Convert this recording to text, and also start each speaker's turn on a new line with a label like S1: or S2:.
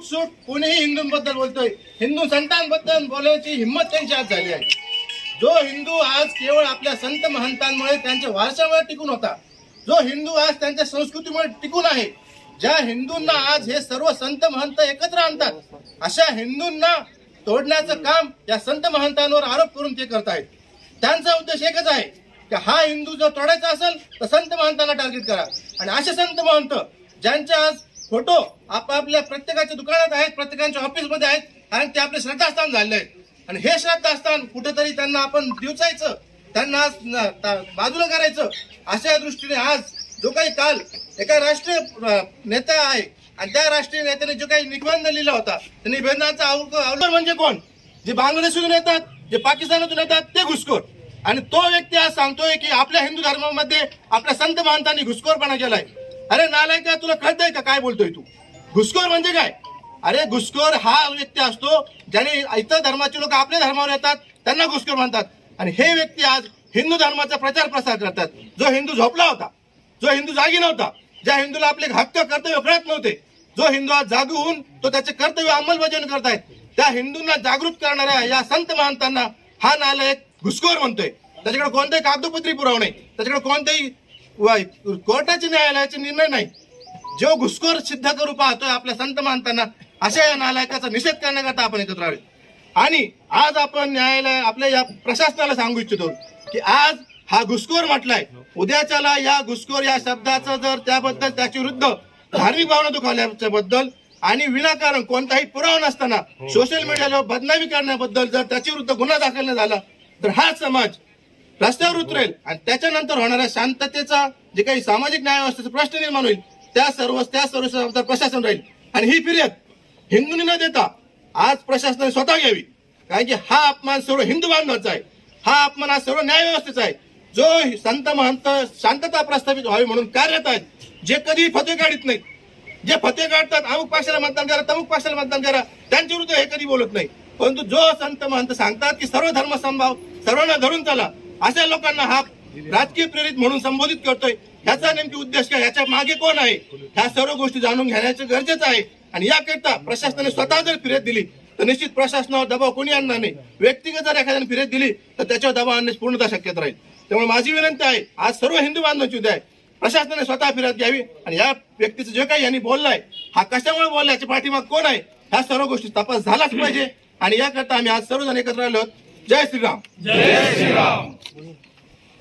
S1: सूट कोणीही हिंदूंबद्दल बोलतोय, हिंदू संतांबद्दल बोलायची हिंमत त्यांची आज झाली आहे. जो हिंदू आज केवळ आपल्या संत महंतांमुळे त्यांच्या वारशामुळे टिकून होता, जो हिंदू आज त्यांच्या संस्कृतीमुळे टिकून आहे, ज्या हिंदूंना आज हे सर्व संत महंत एकत्र आणतात, अशा हिंदूंना तोडण्याचं काम या संत महंतांवर आरोप करून ते करतायत. त्यांचा उद्देश एकच आहे की हा हिंदू जर तोडायचा असेल तर संत महंतांना टार्गेट करा. आणि असे संत महंत ज्यांचे आज फोटो आपापल्या प्रत्येकाच्या दुकानात आहेत, प्रत्येकाच्या ऑफिसमध्ये आहेत, आणि ते आपले श्रद्धास्थान झाले आहेत. आणि हे श्रद्धास्थान कुठेतरी त्यांना आपण दिवसायचं, त्यांना आज बाजूला करायचं, अशा दृष्टीने आज जो काही काल एका राष्ट्रीय नेता आहे आणि त्या राष्ट्रीय नेत्याने जो काही निबंध लिहिला होता, त्या निबंधाचा अवलंब म्हणजे कोण? जे बांगलादेशातून येतात, जे पाकिस्तानातून येतात ते घुसखोर. आणि तो व्यक्ती आज सांगतोय की आपल्या हिंदू धर्मामध्ये आपल्या संत महंतांनी घुसखोरपणा केलाय. अरे नालायका, तुला कळतंय का काय बोलतोय तू? घुसखोर म्हणजे काय? अरे घुसखोर हा व्यक्ती असतो ज्याने इतर धर्माचे लोक आपल्या धर्मावर येतात त्यांना घुसखोर म्हणतात. आणि हे व्यक्ती आज हिंदू धर्माचा प्रचार प्रसार करतात. जो हिंदू झोपला होता, जो हिंदू जागी नव्हता, ज्या हिंदूला आपले हक्क कर्तव्य कळत नव्हते, जो हिंदू आज जागू होऊन तो त्याचे कर्तव्य अंमलबजावणी करतायत, त्या हिंदूंना जागृत करणाऱ्या या संत महंतांना हा नालायक घुसखोर म्हणतोय. त्याच्याकडे कोणताही कागदोपत्री पुरावा नाही, त्याच्याकडे कोणत्याही कोर्टाचे न्यायालयाचे निर्णय नाही. जो घुसखोर सिद्ध करू पाहतोय आपल्या संत महंतांना, अशा या नालायकाचा निषेध करण्याकरता आपण एकत्र आलो. आणि आज आपण न्यायालय आपल्या या प्रशासनाला सांगू इच्छितो की आज हा घुसखोर म्हटलाय, उद्याच्याला या घुसखोर या शब्दाचं जर त्याबद्दल त्याच्या विरुद्ध धार्मिक भावना दुखावल्याच्या बद्दल आणि विनाकारण कोणताही पुरावा नसताना सोशल मीडियाला बदनामी करण्याबद्दल जर त्याच्या विरुद्ध गुन्हा दाखल नाही झाला तर हा समाज रस्त्यावर उतरेल. आणि त्याच्यानंतर होणाऱ्या शांततेचा जे काही सामाजिक न्याय व्यवस्थेचा प्रश्न निर्माण होईल त्या सर्व जबाबदार प्रशासन राहील. आणि ही फिर्याद हिंदूंनी न देता आज प्रशासनाने स्वतः घ्यावी, कारण की हा अपमान सर्व हिंदू बांधवाचा आहे, हा अपमान हा सर्व न्याय व्यवस्थेचा आहे. जो संत महंत शांतता प्रस्थापित व्हावी म्हणून कार्यरत आहेत, जे कधी फते काढत नाहीत, जे फते काढतात अमुक पक्षाला मतदान करा, तमुक पक्षाला मतदान करा, त्यांच्या विरुद्ध हे कधी बोलत नाही. परंतु जो संत महंत सांगतात की सर्व धर्म समभाव सर्वांना धरून चला, अशा लोकांना हा राजकीय प्रेरित म्हणून संबोधित करतोय. ह्याचा नेमकी उद्देश काय, ह्याच्या मागे कोण आहे, ह्या सर्व गोष्टी जाणून घेण्याचं गरजेचं आहे. आणि याकरिता प्रशासनाने स्वतः जर फिर्याद दिली तर निश्चित प्रशासनावर दबाव कोणी आणणार नाही. व्यक्तिगत जर एखाद्याने फिर्याद दिली तर त्याच्यावर दबाव आणण्याची पूर्णतः शक्यता राहील. त्यामुळे माझी विनंती आहे, आज सर्व हिंदू बांधवांची उद्या आहे, प्रशासनाने स्वतः फिर्याद घ्यावी. आणि या व्यक्तीचं जे काही यांनी बोललाय, हा कशामुळे बोलला, याच्या पाठीमाग कोण आहे, ह्या सर्व गोष्टी तपास झालाच पाहिजे. आणि याकरता आम्ही आज सर्वजण एकत्र आलो. जय श्रीराम.
S2: जय श्रीराम.